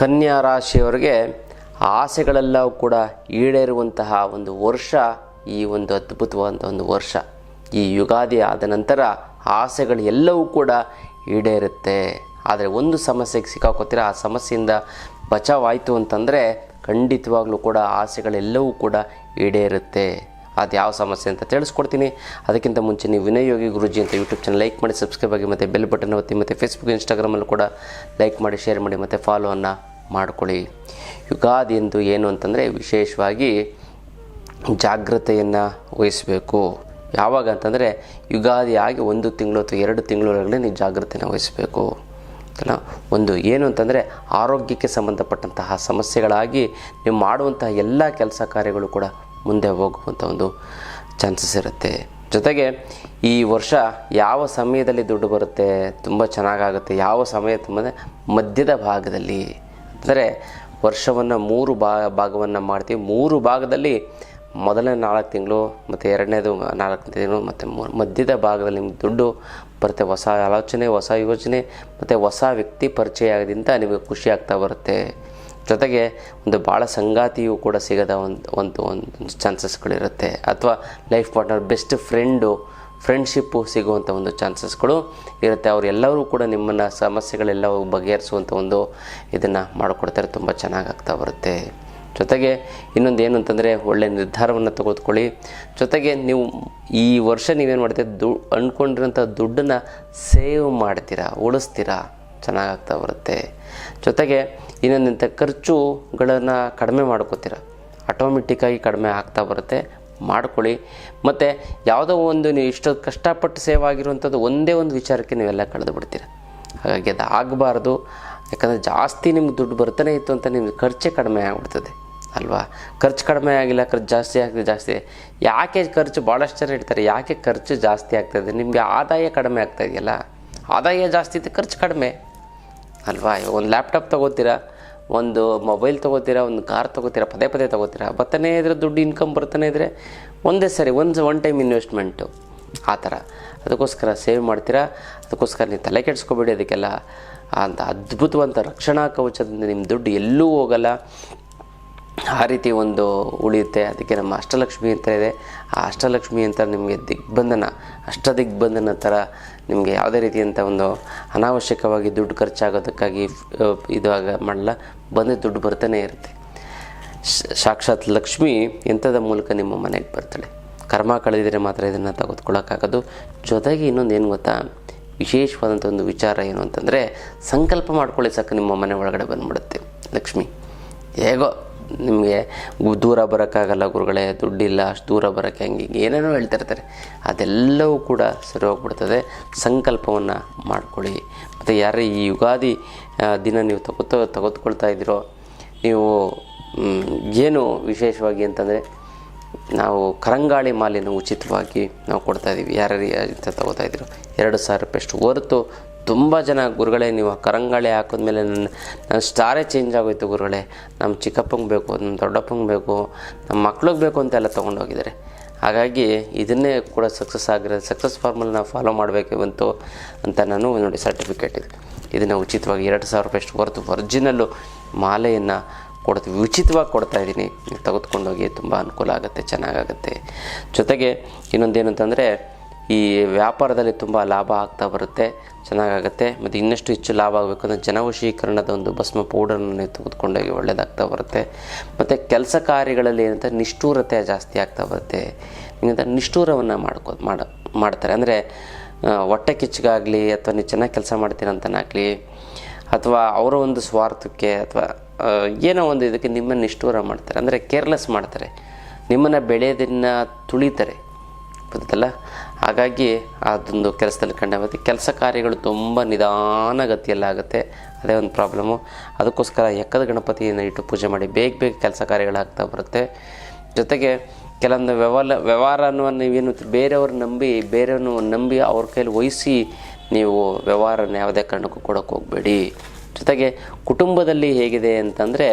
ಕನ್ಯಾ ರಾಶಿಯವರಿಗೆ ಆಸೆಗಳೆಲ್ಲವೂ ಕೂಡ ಈಡೇರುವಂತಹ ಒಂದು ವರ್ಷ ಈ ಒಂದು ಅದ್ಭುತವಾದಂಥ ಒಂದು ವರ್ಷ. ಈ ಯುಗಾದಿ ಆದ ನಂತರ ಆಸೆಗಳು ಎಲ್ಲವೂ ಕೂಡ ಈಡೇರುತ್ತೆ. ಆದರೆ ಒಂದು ಸಮಸ್ಯೆಗೆ ಸಿಕ್ಕಾಕೋತೀರ, ಆ ಸಮಸ್ಯೆಯಿಂದ ಬಚಾವಾಯಿತು ಅಂತಂದರೆ ಖಂಡಿತವಾಗ್ಲೂ ಕೂಡ ಆಸೆಗಳೆಲ್ಲವೂ ಕೂಡ ಈಡೇರುತ್ತೆ. ಅದು ಯಾವ ಸಮಸ್ಯೆ ಅಂತ ತಿಳಿಸ್ಕೊಡ್ತೀನಿ. ಅದಕ್ಕಿಂತ ಮುಂಚೆ ನೀವು ವಿನಯ್ ಯೋಗಿ ಗುರುಜಿ ಅಂತ ಯೂಟ್ಯೂಬ್ ಚಾನಲ್ ಲೈಕ್ ಮಾಡಿ, ಸಬ್ಸ್ಕ್ರೈಬ್ ಆಗಿ, ಮತ್ತು ಬೆಲ್ ಬಟನ್ ಒತ್ತಿ, ಮತ್ತು ಫೇಸ್ಬುಕ್ ಇನ್ಸ್ಟಾಗ್ರಾಮಲ್ಲೂ ಕೂಡ ಲೈಕ್ ಮಾಡಿ, ಶೇರ್ ಮಾಡಿ, ಮತ್ತು ಫಾಲೋವನ್ನು ಮಾಡ್ಕೊಳ್ಳಿ. ಯುಗಾದಿ ಎಂದು ಏನು ಅಂತಂದರೆ ವಿಶೇಷವಾಗಿ ಜಾಗ್ರತೆಯನ್ನು ವಹಿಸಬೇಕು. ಯಾವಾಗ ಅಂತಂದರೆ ಯುಗಾದಿ ಆಗಿ 1 ತಿಂಗಳು ಅಥವಾ 2 ತಿಂಗಳೊಳಗಡೆ ನೀವು ಜಾಗ್ರತೆಯನ್ನು ವಹಿಸಬೇಕು. ಒಂದು ಏನು ಅಂತಂದರೆ ಆರೋಗ್ಯಕ್ಕೆ ಸಂಬಂಧಪಟ್ಟಂತಹ ಸಮಸ್ಯೆಗಳಾಗಿ ನೀವು ಮಾಡುವಂತಹ ಎಲ್ಲ ಕೆಲಸ ಕಾರ್ಯಗಳು ಕೂಡ ಮುಂದೆ ಹೋಗುವಂಥ ಒಂದು ಚಾನ್ಸಸ್ ಇರುತ್ತೆ. ಜೊತೆಗೆ ಈ ವರ್ಷ ಯಾವ ಸಮಯದಲ್ಲಿ ದುಡ್ಡು ಬರುತ್ತೆ, ತುಂಬ ಚೆನ್ನಾಗಾಗುತ್ತೆ. ಯಾವ ಸಮಯ ತುಂಬ ಮಧ್ಯದ ಭಾಗದಲ್ಲಿ, ಅಂದರೆ ವರ್ಷವನ್ನು 3 ಭಾಗವನ್ನು ಮಾಡ್ತೀವಿ. 3 ಭಾಗದಲ್ಲಿ ಮೊದಲನೇ 4 ತಿಂಗಳು ಮತ್ತು ಎರಡನೇದು 4 ತಿಂಗಳು ಮತ್ತು ಮಧ್ಯದ ಭಾಗದಲ್ಲಿ ನಿಮ್ಗೆ ದುಡ್ಡು ಬರುತ್ತೆ. ಹೊಸ ಆಲೋಚನೆ, ಹೊಸ ಯೋಚನೆ ಮತ್ತು ಹೊಸ ವ್ಯಕ್ತಿ ಪರಿಚಯ ಆಗೋದ್ರಿಂದ ನಿಮಗೆ ಖುಷಿ ಆಗ್ತಾ ಬರುತ್ತೆ. ಜೊತೆಗೆ ಒಂದು ಭಾಳ ಸಂಗಾತಿಯೂ ಕೂಡ ಸಿಗದ ಒಂದು ಚಾನ್ಸಸ್ಗಳಿರುತ್ತೆ. ಅಥವಾ ಲೈಫ್ ಪಾರ್ಟ್ನರ್, ಬೆಸ್ಟ್ ಫ್ರೆಂಡ್ಶಿಪ್ಪು ಸಿಗುವಂಥ ಒಂದು ಚಾನ್ಸಸ್ಗಳು ಇರುತ್ತೆ. ಅವರೆಲ್ಲರೂ ಕೂಡ ನಿಮ್ಮನ್ನು ಸಮಸ್ಯೆಗಳೆಲ್ಲವೂ ಬಗೆಹರಿಸುವಂಥ ಒಂದು ಇದನ್ನು ಮಾಡಿಕೊಡ್ತಾರೆ. ತುಂಬ ಚೆನ್ನಾಗಾಗ್ತಾ ಬರುತ್ತೆ. ಜೊತೆಗೆ ಇನ್ನೊಂದು ಏನು ಅಂತಂದರೆ ಒಳ್ಳೆಯ ನಿರ್ಧಾರವನ್ನು ತೆಗೆದುಕೊಳ್ಳಿ. ಜೊತೆಗೆ ನೀವು ಈ ವರ್ಷ ನೀವೇನು ಮಾಡ್ತೀರ, ಅಂದ್ಕೊಂಡಿರೋಂಥ ದುಡ್ಡನ್ನು ಸೇವ್ ಮಾಡ್ತೀರಾ, ಉಳಿಸ್ತೀರಾ, ಚೆನ್ನಾಗಾಗ್ತಾ ಬರುತ್ತೆ. ಜೊತೆಗೆ ಇನ್ನೊಂದಂಥ ಖರ್ಚುಗಳನ್ನು ಕಡಿಮೆ ಮಾಡ್ಕೋತೀರ, ಆಟೋಮೆಟಿಕ್ಕಾಗಿ ಕಡಿಮೆ ಆಗ್ತಾ ಬರುತ್ತೆ. ಮಾಡ್ಕೊಳ್ಳಿ. ಮತ್ತು ಯಾವುದೋ ಒಂದು ನೀವು ಇಷ್ಟು ಕಷ್ಟಪಟ್ಟು ಸೇವ್ ಆಗಿರುವಂಥದ್ದು ಒಂದೇ ಒಂದು ವಿಚಾರಕ್ಕೆ ನೀವೆಲ್ಲ ಕಳೆದು ಬಿಡ್ತೀರ. ಹಾಗಾಗಿ ಅದು ಆಗಬಾರ್ದು. ಯಾಕಂದರೆ ಜಾಸ್ತಿ ನಿಮ್ಗೆ ದುಡ್ಡು ಬರ್ತಾನೆ ಇತ್ತು ಅಂತ ನಿಮ್ಗೆ ಖರ್ಚೇ ಕಡಿಮೆ ಆಗಿಬಿಡ್ತದೆ ಅಲ್ವಾ. ಖರ್ಚು ಕಡಿಮೆ ಆಗಿಲ್ಲ, ಖರ್ಚು ಜಾಸ್ತಿ ಆಗ್ತದೆ. ಜಾಸ್ತಿ ಯಾಕೆ ಖರ್ಚು, ಭಾಳಷ್ಟು ಜನ ಇಡ್ತಾರೆ, ಯಾಕೆ ಖರ್ಚು ಜಾಸ್ತಿ ಆಗ್ತಾಯಿದೆ, ನಿಮಗೆ ಆದಾಯ ಕಡಿಮೆ ಆಗ್ತಾಯಿದೆಯಲ್ಲ. ಆದಾಯ ಜಾಸ್ತಿ ಇತ್ತು, ಖರ್ಚು ಕಡಿಮೆ ಅಲ್ವಾ. ಒಂದು ಲ್ಯಾಪ್ಟಾಪ್ ತೊಗೋತೀರಾ, ಒಂದು ಮೊಬೈಲ್ ತೊಗೋತೀರಾ, ಒಂದು ಕಾರ್ ತೊಗೋತೀರಾ, ಪದೇ ಪದೇ ತೊಗೋತೀರಾ, ಬರ್ತಾನೇ ಇದ್ರೆ ದುಡ್ಡು ಇನ್ಕಮ್ ಬರ್ತಾನೆ ಇದ್ದರೆ ಒಂದೇ ಸರಿ ಒನ್ ಟೈಮ್ ಇನ್ವೆಸ್ಟ್ಮೆಂಟು ಆ ಥರ. ಅದಕ್ಕೋಸ್ಕರ ಸೇವ್ ಮಾಡ್ತೀರಾ. ಅದಕ್ಕೋಸ್ಕರ ನೀವು ತಲೆ ಕೆಡಿಸ್ಕೊಬೇಡಿ. ಅದಕ್ಕೆಲ್ಲ ಅಂತ ಅದ್ಭುತವಂತ ರಕ್ಷಣಾ ಕವಚದಿಂದ ನಿಮ್ಮ ದುಡ್ಡು ಎಲ್ಲೂ ಹೋಗಲ್ಲ, ಆ ರೀತಿ ಒಂದು ಉಳಿಯುತ್ತೆ. ಅದಕ್ಕೆ ನಮ್ಮ ಅಷ್ಟಲಕ್ಷ್ಮಿ ಅಂತ ಇದೆ. ಆ ಅಷ್ಟಲಕ್ಷ್ಮಿ ಅಂತ ನಿಮಗೆ ಅಷ್ಟದಿಗ್ಬಂಧನ ಥರ ನಿಮಗೆ ಯಾವುದೇ ರೀತಿಯಂಥ ಒಂದು ಅನಾವಶ್ಯಕವಾಗಿ ದುಡ್ಡು ಖರ್ಚಾಗೋದಕ್ಕಾಗಿ ಮಾಡಲ್ಲ, ಬಂದು ದುಡ್ಡು ಬರ್ತಾನೆ ಇರುತ್ತೆ. ಸಾಕ್ಷಾತ್ ಲಕ್ಷ್ಮಿ ಎಂಥದ ಮೂಲಕ ನಿಮ್ಮ ಮನೆಗೆ ಬರ್ತಾಳೆ. ಕರ್ಮ ಕಳೆದಿದ್ರೆ ಮಾತ್ರ ಇದನ್ನು ತೆಗೆದುಕೊಳ್ಳೋಕ್ಕಾಗೋದು. ಜೊತೆಗೆ ಇನ್ನೊಂದು ಏನು ಗೊತ್ತಾ, ವಿಶೇಷವಾದಂಥ ಒಂದು ವಿಚಾರ ಏನು ಅಂತಂದರೆ, ಸಂಕಲ್ಪ ಮಾಡ್ಕೊಳ್ಳಿ ಸಾಕು, ನಿಮ್ಮ ಮನೆ ಒಳಗಡೆ ಬಂದುಬಿಡುತ್ತೆ ಲಕ್ಷ್ಮಿ. ಹೇಗೋ ನಿಮಗೆ ದೂರ ಬರೋಕ್ಕಾಗಲ್ಲ ಗುರುಗಳೇ, ದುಡ್ಡಿಲ್ಲ, ಅಷ್ಟು ದೂರ ಬರೋಕ್ಕೆ ಹಂಗೆ ಏನೇನೋ ಹೇಳ್ತಿರ್ತಾರೆ, ಅದೆಲ್ಲವೂ ಕೂಡ ಸರಿ ಹೋಗ್ಬಿಡ್ತದೆ. ಸಂಕಲ್ಪವನ್ನು ಮಾಡ್ಕೊಳ್ಳಿ. ಮತ್ತು ಯಾರೇ ಈ ಯುಗಾದಿ ದಿನ ನೀವು ತೆಗೆದುಕೊಳ್ತಾ ಇದ್ದೀರೋ, ನೀವು ಏನು ವಿಶೇಷವಾಗಿ ಅಂತಂದರೆ ನಾವು ಕರಂಗಾಳಿ ಮಾಲೆಯನ್ನು ಉಚಿತವಾಗಿ ನಾವು ಕೊಡ್ತಾಯಿದ್ದೀವಿ. ಯಾರ್ಯಾರು ಅಂತ ತೊಗೋತಾ ಇದ್ದೀರೋ 2,000 ರೂಪಾಯಿ ಹೊರತು ತುಂಬ ಜನ ಗುರುಗಳೇ ನೀವು ಕರಂಗಾಳಿ ಹಾಕಿದ್ಮೇಲೆ ನನ್ನ ಸ್ಟಾರೇ ಚೇಂಜ್ ಆಗೋಯ್ತು ಗುರುಗಳೇ, ನಮ್ಮ ಚಿಕ್ಕಪ್ಪಂಗೆ ಬೇಕು, ನಮ್ಮ ದೊಡ್ಡಪ್ಪಂಗೆ ಬೇಕು, ನಮ್ಮ ಮಕ್ಳಿಗೆ ಬೇಕು ಅಂತೆಲ್ಲ ತೊಗೊಂಡೋಗಿದ್ದಾರೆ. ಹಾಗಾಗಿ ಇದನ್ನೇ ಕೂಡ ಸಕ್ಸಸ್ ಫಾರ್ಮಲ್ಲಿ ನಾವು ಫಾಲೋ ಮಾಡಬೇಕು ಅಂತ ನಾನು ನೋಡಿ ಸರ್ಟಿಫಿಕೇಟ್ ಇದೆ. ಇದನ್ನು ಉಚಿತವಾಗಿ 2,000 ರೂಪಾಯಿ ಹೊರತು ಒರಿಜಿನಲ್ಲು ಮಾಲೆಯನ್ನು ಕೊಡ್ತೀವಿ, ಉಚಿತವಾಗಿ ಕೊಡ್ತಾಯಿದ್ದೀನಿ. ನೀವು ತೆಗೆದುಕೊಂಡೋಗಿ ತುಂಬ ಅನುಕೂಲ ಆಗುತ್ತೆ, ಚೆನ್ನಾಗಾಗುತ್ತೆ. ಜೊತೆಗೆ ಇನ್ನೊಂದೇನು ಅಂತಂದರೆ, ಈ ವ್ಯಾಪಾರದಲ್ಲಿ ತುಂಬ ಲಾಭ ಆಗ್ತಾ ಬರುತ್ತೆ, ಚೆನ್ನಾಗಾಗುತ್ತೆ. ಮತ್ತು ಇನ್ನಷ್ಟು ಹೆಚ್ಚು ಲಾಭ ಆಗಬೇಕು ಅಂದರೆ ಜನವಶೀಕರಣದ ಒಂದು ಭಸ್ಮ ಪೌಡರನ್ನು ತೆಗೆದುಕೊಂಡೋಗಿ ಒಳ್ಳೆಯದಾಗ್ತಾ ಬರುತ್ತೆ. ಮತ್ತು ಕೆಲಸ ಕಾರ್ಯಗಳಲ್ಲಿ ಏನಂತ ನಿಷ್ಠೂರತೆ ಜಾಸ್ತಿ ಆಗ್ತಾ ಬರುತ್ತೆ. ಹಿಂಗಂತ ನಿಷ್ಠೂರವನ್ನು ಮಾಡ್ತಾರೆ. ಅಂದರೆ ಹೊಟ್ಟೆ ಕಿಚ್ಚಿಗಾಗಲಿ, ಅಥವಾ ನೀವು ಚೆನ್ನಾಗಿ ಕೆಲಸ ಮಾಡ್ತೀರಂತನಾಗಲಿ, ಅಥವಾ ಅವರ ಒಂದು ಸ್ವಾರ್ಥಕ್ಕೆ ಅಥವಾ ಏನೋ ಒಂದು ಇದಕ್ಕೆ ನಿಮ್ಮನ್ನು ನಿಷ್ಠೂರ ಮಾಡ್ತಾರೆ. ಅಂದರೆ ಕೇರ್ಲೆಸ್ ಮಾಡ್ತಾರೆ, ನಿಮ್ಮನ್ನು ಬೆಳೆಯೋದನ್ನು ತುಳಿತಾರೆ, ಗೊತ್ತಲ್ಲ. ಹಾಗಾಗಿ ಅದೊಂದು ಕೆಲಸದಲ್ಲಿ ಕಂಡು ಕೆಲಸ ಕಾರ್ಯಗಳು ತುಂಬ ನಿಧಾನಗತಿಯಲ್ಲಾಗುತ್ತೆ. ಅದೇ ಒಂದು ಪ್ರಾಬ್ಲಮ್ಮು. ಅದಕ್ಕೋಸ್ಕರ ಎಕ್ಕದ ಗಣಪತಿಯನ್ನು ಇಟ್ಟು ಪೂಜೆ ಮಾಡಿ ಬೇಗ ಕೆಲಸ ಕಾರ್ಯಗಳಾಗ್ತಾ ಬರುತ್ತೆ. ಜೊತೆಗೆ ಕೆಲವೊಂದು ವ್ಯವಹಾರವನ್ನು ನೀವೇನು ಬೇರೆಯವ್ರನ್ನ ನಂಬಿ ಅವ್ರ ಕೈಲಿ ವಹಿಸಿ ನೀವು ವ್ಯವಹಾರನ ಯಾವುದೇ ಕಾರಣಕ್ಕೂ ಕೊಡೋಕ್ಕೆ ಹೋಗಬೇಡಿ. ಜೊತೆಗೆ ಕುಟುಂಬದಲ್ಲಿ ಹೇಗಿದೆ ಅಂತಂದರೆ,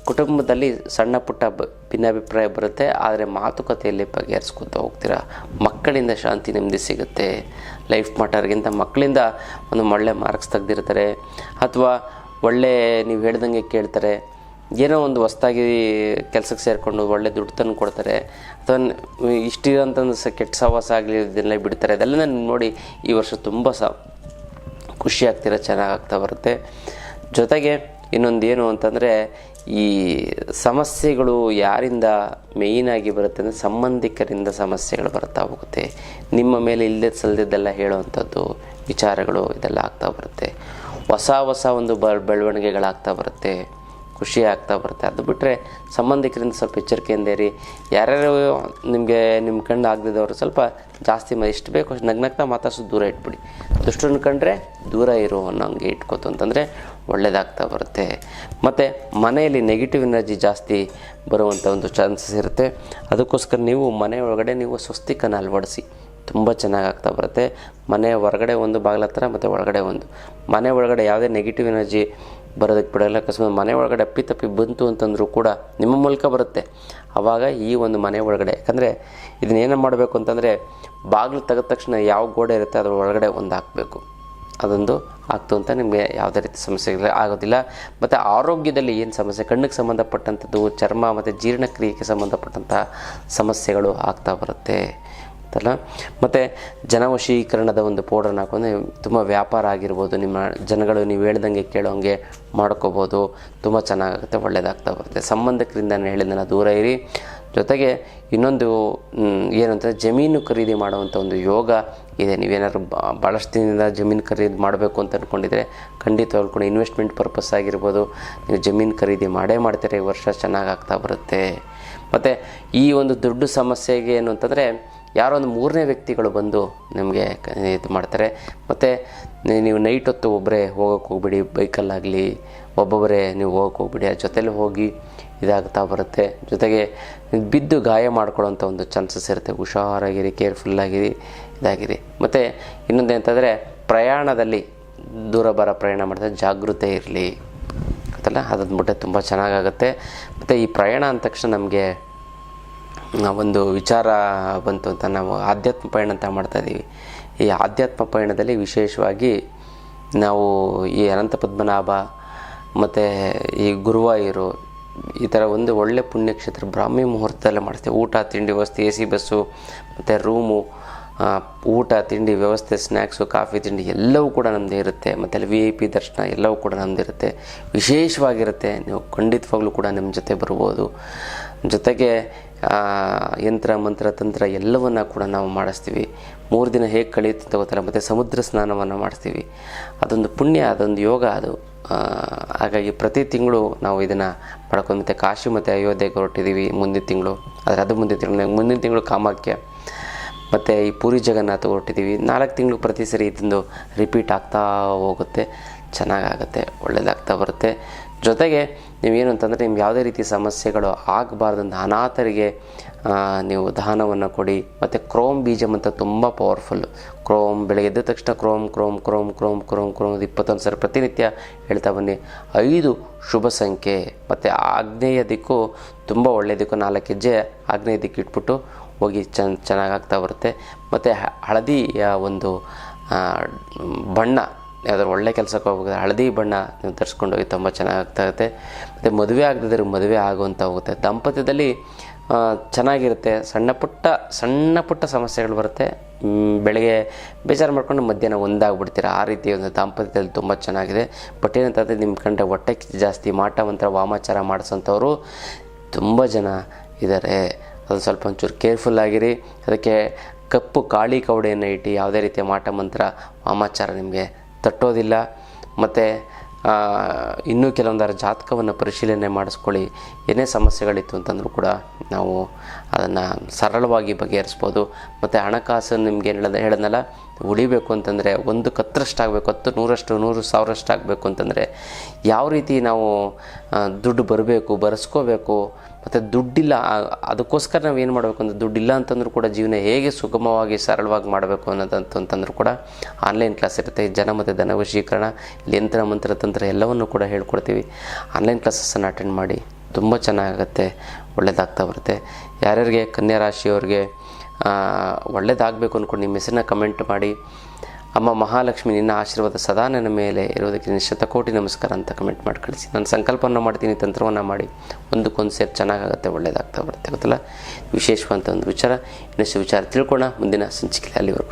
ಕುಟುಂಬದಲ್ಲಿ ಸಣ್ಣ ಪುಟ್ಟ ಭಿನ್ನಾಭಿಪ್ರಾಯ ಬರುತ್ತೆ, ಆದರೆ ಮಾತುಕತೆಯಲ್ಲಿ ಬಗೆಹರಿಸ್ಕೊತಾ ಹೋಗ್ತೀರಾ. ಮಕ್ಕಳಿಂದ ಶಾಂತಿ ನೆಮ್ಮದಿ ಸಿಗುತ್ತೆ. ಲೈಫ್ ಪಾರ್ಟ್ನರ್ಗಿಂತ ಮಕ್ಕಳಿಂದ ಒಂದು ಒಳ್ಳೆ ಮಾರ್ಕ್ಸ್ ತೆಗೆದಿರ್ತಾರೆ, ಅಥವಾ ಒಳ್ಳೆ ನೀವು ಹೇಳ್ದಂಗೆ ಕೇಳ್ತಾರೆ, ಏನೋ ಒಂದು ಹೊಸ್ದಾಗಿ ಕೆಲಸಕ್ಕೆ ಸೇರಿಕೊಂಡು ಒಳ್ಳೆ ದುಡ್ಡು ತಂದು ಕೊಡ್ತಾರೆ, ಅಥವಾ ಇಷ್ಟಿರೋಂಥದ್ದು ಕೆಟ್ಟ ಸಹವಾಸ ಆಗಲಿ ಇದನ್ನೆಲ್ಲ ಬಿಡ್ತಾರೆ. ಅದೆಲ್ಲ ನೋಡಿ ಈ ವರ್ಷ ತುಂಬ ಖುಷಿ ಆಗ್ತೀರ, ಚೆನ್ನಾಗಾಗ್ತಾ ಬರುತ್ತೆ. ಜೊತೆಗೆ ಇನ್ನೊಂದು ಏನು ಅಂತಂದರೆ, ಈ ಸಮಸ್ಯೆಗಳು ಯಾರಿಂದ ಮೇಯ್ನಾಗಿ ಬರುತ್ತೆ ಅಂದರೆ ಸಂಬಂಧಿಕರಿಂದ ಸಮಸ್ಯೆಗಳು ಬರ್ತಾ ಹೋಗುತ್ತೆ. ನಿಮ್ಮ ಮೇಲೆ ಇಲ್ಲದೆ ಸಲ್ದಿದ್ದೆಲ್ಲ ಹೇಳೋವಂಥದ್ದು ವಿಚಾರಗಳು ಇದೆಲ್ಲ ಆಗ್ತಾ ಬರುತ್ತೆ. ಹೊಸ ಒಂದು ಬೆಳವಣಿಗೆಗಳಾಗ್ತಾ ಬರುತ್ತೆ, ಖುಷಿ ಆಗ್ತಾ ಬರುತ್ತೆ. ಅದು ಬಿಟ್ಟರೆ ಸಂಬಂಧಿಕರಿಂದ ಸ್ವಲ್ಪ ಎಚ್ಚರಿಕೆಯಿಂದ ಇರಿ. ಯಾರ್ಯಾರು ನಿಮ್ಮ ಕಣ್ಣು ಆಗದಿದ್ದವರು ಸ್ವಲ್ಪ ಜಾಸ್ತಿ ಎಷ್ಟು ಬೇಕು ಅಷ್ಟು ನಗ್ನಗ್ತಾ ಮಾತಾಡ್ಸೋದು ದೂರ ಇಟ್ಬಿಡಿ. ದುಷ್ಟರನ್ನ ಕಂಡ್ರೆ ದೂರ ಇರು ಅನ್ನೋಂಗೆ ಇಟ್ಕೋತು ಅಂತಂದರೆ ಒಳ್ಳೆಯದಾಗ್ತಾ ಬರುತ್ತೆ. ಮತ್ತು ಮನೆಯಲ್ಲಿ ನೆಗೆಟಿವ್ ಎನರ್ಜಿ ಜಾಸ್ತಿ ಬರುವಂಥ ಒಂದು ಚಾನ್ಸಸ್ ಇರುತ್ತೆ. ಅದಕ್ಕೋಸ್ಕರ ನೀವು ಮನೆ ಒಳಗಡೆ ನೀವು ಸ್ವಸ್ತಿಕನ್ನು ಅಳವಡಿಸಿ, ತುಂಬ ಚೆನ್ನಾಗಾಗ್ತಾ ಬರುತ್ತೆ. ಮನೆಯ ಹೊರಗಡೆ ಒಂದು ಬಾಗಿಲ ಹತ್ರ ಮತ್ತು ಒಳಗಡೆ ಒಂದು. ಮನೆ ಒಳಗಡೆ ಯಾವುದೇ ನೆಗೆಟಿವ್ ಎನರ್ಜಿ ಬರೋದಕ್ಕೆ ಬಿಡೋಲ್ಲ. ಅಕಸ್ಮಾತ್ ಮನೆ ಒಳಗಡೆ ಅಪ್ಪಿತಪ್ಪಿ ಬಂತು ಅಂತಂದರೂ ಕೂಡ ನಿಮ್ಮ ಮೂಲಕ ಬರುತ್ತೆ. ಆವಾಗ ಈ ಒಂದು ಮನೆ ಒಳಗಡೆ, ಯಾಕಂದರೆ ಇದನ್ನೇನು ಮಾಡಬೇಕು ಅಂತಂದರೆ, ಬಾಗಿಲು ತೆಗೆದ ತಕ್ಷಣ ಯಾವ ಗೋಡೆ ಇರುತ್ತೆ ಅದ್ರ ಒಳಗಡೆ ಒಂದು ಹಾಕಬೇಕು. ಅದೊಂದು ಆಗ್ತು ಅಂತ ನಿಮಗೆ ಯಾವುದೇ ರೀತಿ ಸಮಸ್ಯೆ ಆಗೋದಿಲ್ಲ. ಮತ್ತು ಆರೋಗ್ಯದಲ್ಲಿ ಏನು ಸಮಸ್ಯೆ, ಕಣ್ಣಿಗೆ ಸಂಬಂಧಪಟ್ಟಂಥದ್ದು, ಚರ್ಮ ಮತ್ತು ಜೀರ್ಣಕ್ರಿಯೆಗೆ ಸಂಬಂಧಪಟ್ಟಂಥ ಸಮಸ್ಯೆಗಳು ಆಗ್ತಾ ಬರುತ್ತೆ ಅಲ್ಲ. ಮತ್ತು ಜನವಶೀಕರಣದ ಒಂದು ಪೌಡ್ರನ್ನ ಹಾಕೊಂಡ್ರೆ ತುಂಬ ವ್ಯಾಪಾರ ಆಗಿರ್ಬೋದು, ನಿಮ್ಮ ಜನಗಳು ನೀವು ಹೇಳ್ದಂಗೆ ಕೇಳೋಂಗೆ ಮಾಡ್ಕೋಬೋದು, ತುಂಬ ಚೆನ್ನಾಗಾಗುತ್ತೆ, ಒಳ್ಳೆಯದಾಗ್ತಾ ಬರುತ್ತೆ. ಸಂಬಂಧಿಕರಿಂದ ನಾನು ಹೇಳಿದ್ದನ್ನು ದೂರ ಇರಿ. ಜೊತೆಗೆ ಇನ್ನೊಂದು ಏನು ಅಂತಂದರೆ, ಜಮೀನು ಖರೀದಿ ಮಾಡುವಂಥ ಒಂದು ಯೋಗ ಇದೆ. ನೀವೇನಾದ್ರು ಭಾಳಷ್ಟು ದಿನದಿಂದ ಜಮೀನು ಖರೀದಿ ಮಾಡಬೇಕು ಅಂತ ಅಂದ್ಕೊಂಡಿದ್ರೆ ಖಂಡಿತ ಹೇಳ್ಕೊಂಡು ಇನ್ವೆಸ್ಟ್ಮೆಂಟ್ ಪರ್ಪಸ್ ಆಗಿರ್ಬೋದು, ನೀವು ಜಮೀನು ಖರೀದಿ ಮಾಡ್ತೀರಿ. ಈ ವರ್ಷ ಚೆನ್ನಾಗಾಗ್ತಾ ಬರುತ್ತೆ. ಮತ್ತು ಈ ಒಂದು ದೊಡ್ಡ ಸಮಸ್ಯೆಗೆ ಏನು ಅಂತಂದರೆ, ಯಾರೋ ಒಂದು ಮೂರನೇ ವ್ಯಕ್ತಿಗಳು ಬಂದು ನಿಮಗೆ ಇದು ಮಾಡ್ತಾರೆ. ಮತ್ತು ನೀವು ನೈಟ್ ಹೊತ್ತು ಒಬ್ಬರೇ ಹೋಗೋಕ್ಕೆ ಹೋಗ್ಬಿಡಿ, ಬೈಕಲ್ಲಾಗಲಿ ಒಬ್ಬೊಬ್ಬರೇ ನೀವು ಹೋಗೋಕ್ಕೆ ಹೋಗ್ಬಿಡಿ. ಆ ಜೊತೆಲಿ ಹೋಗಿ ಇದಾಗ್ತಾ ಬರುತ್ತೆ. ಜೊತೆಗೆ ಬಿದ್ದು ಗಾಯ ಮಾಡ್ಕೊಳ್ಳೋಂಥ ಒಂದು ಚಾನ್ಸಸ್ ಇರುತ್ತೆ. ಹುಷಾರಾಗಿರಿ, ಕೇರ್ಫುಲ್ಲಾಗಿರಿ, ಇದಾಗಿರಿ. ಮತ್ತು ಇನ್ನೊಂದು ಅಂತಂದರೆ, ಪ್ರಯಾಣದಲ್ಲಿ ದೂರ ಪ್ರಯಾಣ ಮಾಡಿದ್ರೆ ಜಾಗೃತೆ ಇರಲಿ ಗೊತ್ತಲ್ಲ, ಅದನ್ನು ಬಿಟ್ಟರೆ ತುಂಬ ಚೆನ್ನಾಗಾಗುತ್ತೆ. ಮತ್ತು ಈ ಪ್ರಯಾಣ ಅಂದ ತಕ್ಷಣ ನಮಗೆ ಒಂದು ವಿಚಾರ ಬಂತು ಅಂತ, ನಾವು ಆಧ್ಯಾತ್ಮ ಪಯಣ ಅಂತ ಮಾಡ್ತಾಯಿದ್ದೀವಿ. ಈ ಆಧ್ಯಾತ್ಮ ಪಯಣದಲ್ಲಿ ವಿಶೇಷವಾಗಿ ನಾವು ಈ ಅನಂತ ಪದ್ಮನಾಭ ಮತ್ತು ಈ ಗುರುವಾಯೂರು, ಈ ಥರ ಒಂದು ಒಳ್ಳೆ ಪುಣ್ಯಕ್ಷೇತ್ರ ಬ್ರಾಹ್ಮಿ ಮುಹೂರ್ತದಲ್ಲೇ ಮಾಡ್ತೀವಿ. ಊಟ ತಿಂಡಿ ವ್ಯವಸ್ಥೆ, AC ಬಸ್ಸು ಮತ್ತು ರೂಮು, ಊಟ ತಿಂಡಿ ವ್ಯವಸ್ಥೆ, ಸ್ನ್ಯಾಕ್ಸು, ಕಾಫಿ ತಿಂಡಿ ಎಲ್ಲವೂ ಕೂಡ ನಮ್ಮದೇ ಇರುತ್ತೆ. ಮತ್ತು ಅಲ್ಲಿ VIP ದರ್ಶನ ಎಲ್ಲವೂ ಕೂಡ ನಮ್ಮದಿರುತ್ತೆ, ವಿಶೇಷವಾಗಿರುತ್ತೆ. ನೀವು ಖಂಡಿತವಾಗ್ಲೂ ಕೂಡ ನಿಮ್ಮ ಜೊತೆ ಬರ್ಬೋದು. ಜೊತೆಗೆ ಯಂತ್ರ ಮಂತ್ರ ತಂತ್ರ ಎಲ್ಲವನ್ನು ಕೂಡ ನಾವು ಮಾಡಿಸ್ತೀವಿ. 3 ದಿನ ಹೇಗೆ ಕಳೆಯುತ್ತೆ ಅಂತ ಗೊತ್ತಲ್ಲ. ಮತ್ತು ಸಮುದ್ರ ಸ್ನಾನವನ್ನು ಮಾಡಿಸ್ತೀವಿ. ಅದೊಂದು ಪುಣ್ಯ, ಅದೊಂದು ಯೋಗ ಅದು. ಹಾಗಾಗಿ ಪ್ರತಿ ತಿಂಗಳು ನಾವು ಇದನ್ನು ಮಾಡ್ಕೊಂಡು, ಮತ್ತು ಕಾಶಿ ಮತ್ತು ಅಯೋಧ್ಯೆಗೆ ಹೊರಟಿದ್ದೀವಿ ಮುಂದಿನ ತಿಂಗಳು. ಆದರೆ ಅದು ಮುಂದಿನ ತಿಂಗಳು ಕಾಮಾಖ್ಯ ಮತ್ತು ಈ ಪುರಿ ಜಗನ್ನಾಥ ಹೊರಟಿದ್ದೀವಿ. 4 ತಿಂಗಳು ಪ್ರತಿ ಸರಿ ಇದೊಂದು ರಿಪೀಟ್ ಆಗ್ತಾ ಹೋಗುತ್ತೆ, ಚೆನ್ನಾಗಾಗುತ್ತೆ, ಒಳ್ಳೆಯದಾಗ್ತಾ ಬರುತ್ತೆ. ಜೊತೆಗೆ ನೀವೇನು ಅಂತಂದರೆ, ನಿಮ್ಗೆ ಯಾವುದೇ ರೀತಿ ಸಮಸ್ಯೆಗಳು ಆಗಬಾರ್ದಂತ ಅನಾಥರಿಗೆ ನೀವು ದಾನವನ್ನು ಕೊಡಿ. ಮತ್ತು ಕ್ರೋಮ್ ಬೀಜಮ್ ಅಂತ ತುಂಬ ಪವರ್ಫುಲ್ಲು. ಕ್ರೋಮ್ ಬೆಳಗ್ಗೆ ಎದ್ದ ತಕ್ಷಣ ಕ್ರೋಮ್ 21 ಸರಿ ಪ್ರತಿನಿತ್ಯ ಹೇಳ್ತಾ ಬನ್ನಿ. 5 ಶುಭ ಸಂಖ್ಯೆ. ಮತ್ತು ಆಗ್ನೇಯ ದಿಕ್ಕು ತುಂಬ ಒಳ್ಳೆಯ ದಿಕ್ಕು, 4 ಹೆಜ್ಜೆ ಆಗ್ನೇಯ ದಿಕ್ಕು ಇಟ್ಬಿಟ್ಟು ಹೋಗಿ ಚೆನ್ನಾಗಾಗ್ತಾ ಬರುತ್ತೆ. ಮತ್ತು ಹಳದಿಯ ಒಂದು ಬಣ್ಣ, ಯಾವ್ದಾದ್ರು ಒಳ್ಳೆ ಕೆಲಸಕ್ಕೆ ಹೋಗ್ಬೇಕು, ಹಳದಿ ಬಣ್ಣ ನೀವು ಧರಿಸ್ಕೊಂಡು ಹೋಗಿ ತುಂಬ ಚೆನ್ನಾಗಾಗ್ತಾಯಿರುತ್ತೆ. ಮತ್ತು ಮದುವೆ ಆಗದಿದ್ದರೆ ಮದುವೆ ಆಗುವಂಥ ಹೋಗುತ್ತೆ. ದಾಂಪತ್ಯದಲ್ಲಿ ಚೆನ್ನಾಗಿರುತ್ತೆ. ಸಣ್ಣ ಪುಟ್ಟ ಸಮಸ್ಯೆಗಳು ಬರುತ್ತೆ. ಬೆಳಗ್ಗೆ ಬೇಜಾರು ಮಾಡ್ಕೊಂಡು ಮಧ್ಯಾಹ್ನ ಒಂದಾಗ್ಬಿಡ್ತೀರ. ಆ ರೀತಿ ಒಂದು ದಾಂಪತ್ಯದಲ್ಲಿ ತುಂಬ ಚೆನ್ನಾಗಿದೆ. ಬಟ್ ಏನಂತಂದರೆ, ನಿಮ್ಮ ಕಂಡ್ರೆ ಹೊಟ್ಟೆ ಕಿಚ್ಚು ಜಾಸ್ತಿ, ಮಾಟ ಮಂತ್ರ ವಾಮಾಚಾರ ಮಾಡಿಸೋಂಥವ್ರು ತುಂಬ ಜನ ಇದ್ದಾರೆ. ಅದು ಸ್ವಲ್ಪ ಒಂಚೂರು ಕೇರ್ಫುಲ್ಲಾಗಿರಿ. ಅದಕ್ಕೆ ಕಪ್ಪು ಕಾಳಿ ಕವಡೆಯನ್ನು ಇಟ್ಟು ಯಾವುದೇ ರೀತಿಯ ಮಾಟ ಮಂತ್ರ ವಾಮಾಚಾರ ನಿಮಗೆ ತಟ್ಟೋದಿಲ್ಲ. ಮತ್ತು ಇನ್ನೂ ಕೆಲವೊಂದರ ಜಾತಕವನ್ನು ಪರಿಶೀಲನೆ ಮಾಡಿಸ್ಕೊಳ್ಳಿ. ಏನೇ ಸಮಸ್ಯೆಗಳಿತ್ತು ಅಂತಂದರೂ ಕೂಡ ನಾವು ಅದನ್ನು ಸರಳವಾಗಿ ಬಗೆಹರಿಸ್ಬೋದು. ಮತ್ತು ಹಣಕಾಸು ನಿಮ್ಗೆ ಹೇಳೋದಲ್ಲ, ಉಳಿಬೇಕು ಅಂತಂದರೆ 1 10ರಷ್ಟಾಗಬೇಕು, 10 100ರಷ್ಟು 100 1000ರಷ್ಟು ಆಗಬೇಕು ಅಂತಂದರೆ ಯಾವ ರೀತಿ ನಾವು ದುಡ್ಡು ಬರೆಸ್ಕೋಬೇಕು. ಮತ್ತು ದುಡ್ಡಿಲ್ಲ, ಅದಕ್ಕೋಸ್ಕರ ನಾವು ಏನು ಮಾಡಬೇಕು ಅಂದರೆ, ದುಡ್ಡಿಲ್ಲ ಅಂತಂದ್ರೂ ಕೂಡ ಜೀವನ ಹೇಗೆ ಸುಗಮವಾಗಿ ಸರಳವಾಗಿ ಮಾಡಬೇಕು ಅನ್ನೋದಂತಂದ್ರೂ ಕೂಡ ಆನ್ಲೈನ್ ಕ್ಲಾಸ್ ಇರುತ್ತೆ. ಜನ ಮತ್ತು ಧನವಶೀಕರಣ, ಯಂತ್ರ ಮಂತ್ರ ತಂತ್ರ ಎಲ್ಲವನ್ನು ಕೂಡ ಹೇಳ್ಕೊಡ್ತೀವಿ. ಆನ್ಲೈನ್ ಕ್ಲಾಸಸ್ಸನ್ನು ಅಟೆಂಡ್ ಮಾಡಿ, ತುಂಬ ಚೆನ್ನಾಗುತ್ತೆ, ಒಳ್ಳೆಯದಾಗ್ತಾ ಬರುತ್ತೆ. ಯಾರ್ಯಾರಿಗೆ ಕನ್ಯಾ ರಾಶಿಯವ್ರಿಗೆ ಒಳ್ಳೆಯದಾಗಬೇಕು ಅಂದ್ಕೊಂಡು ನಿಮ್ಮ ಹೆಸರನ್ನ ಕಮೆಂಟ್ ಮಾಡಿ. ಅಮ್ಮ ಮಹಾಲಕ್ಷ್ಮಿ ನಿನ್ನ ಆಶೀರ್ವಾದ ಸದಾ ನನ್ನ ಮೇಲೆ ಇರೋದಕ್ಕೆ ನಿನ್ನ ಶತಕೋಟಿ ನಮಸ್ಕಾರ ಅಂತ ಕಮೆಂಟ್ ಮಾಡಿ ಕಳಿಸಿ. ನಾನು ಸಂಕಲ್ಪವನ್ನು ಮಾಡ್ತೀನಿ, ತಂತ್ರವನ್ನು ಮಾಡಿ ಒಂದಕ್ಕೊಂದು ಸೇರಿ ಚೆನ್ನಾಗಾಗುತ್ತೆ, ಒಳ್ಳೆಯದಾಗ್ತಾ ಬರುತ್ತೆ. ಗೊತ್ತಲ್ಲ, ವಿಶೇಷವಂತ ಒಂದು ವಿಚಾರ. ಇನ್ನಷ್ಟು ವಿಚಾರ ತಿಳ್ಕೊಳ್ಳೋಣ ಮುಂದಿನ ಸಂಚಿಕೆ. ಅಲ್ಲಿವರೆಗೂ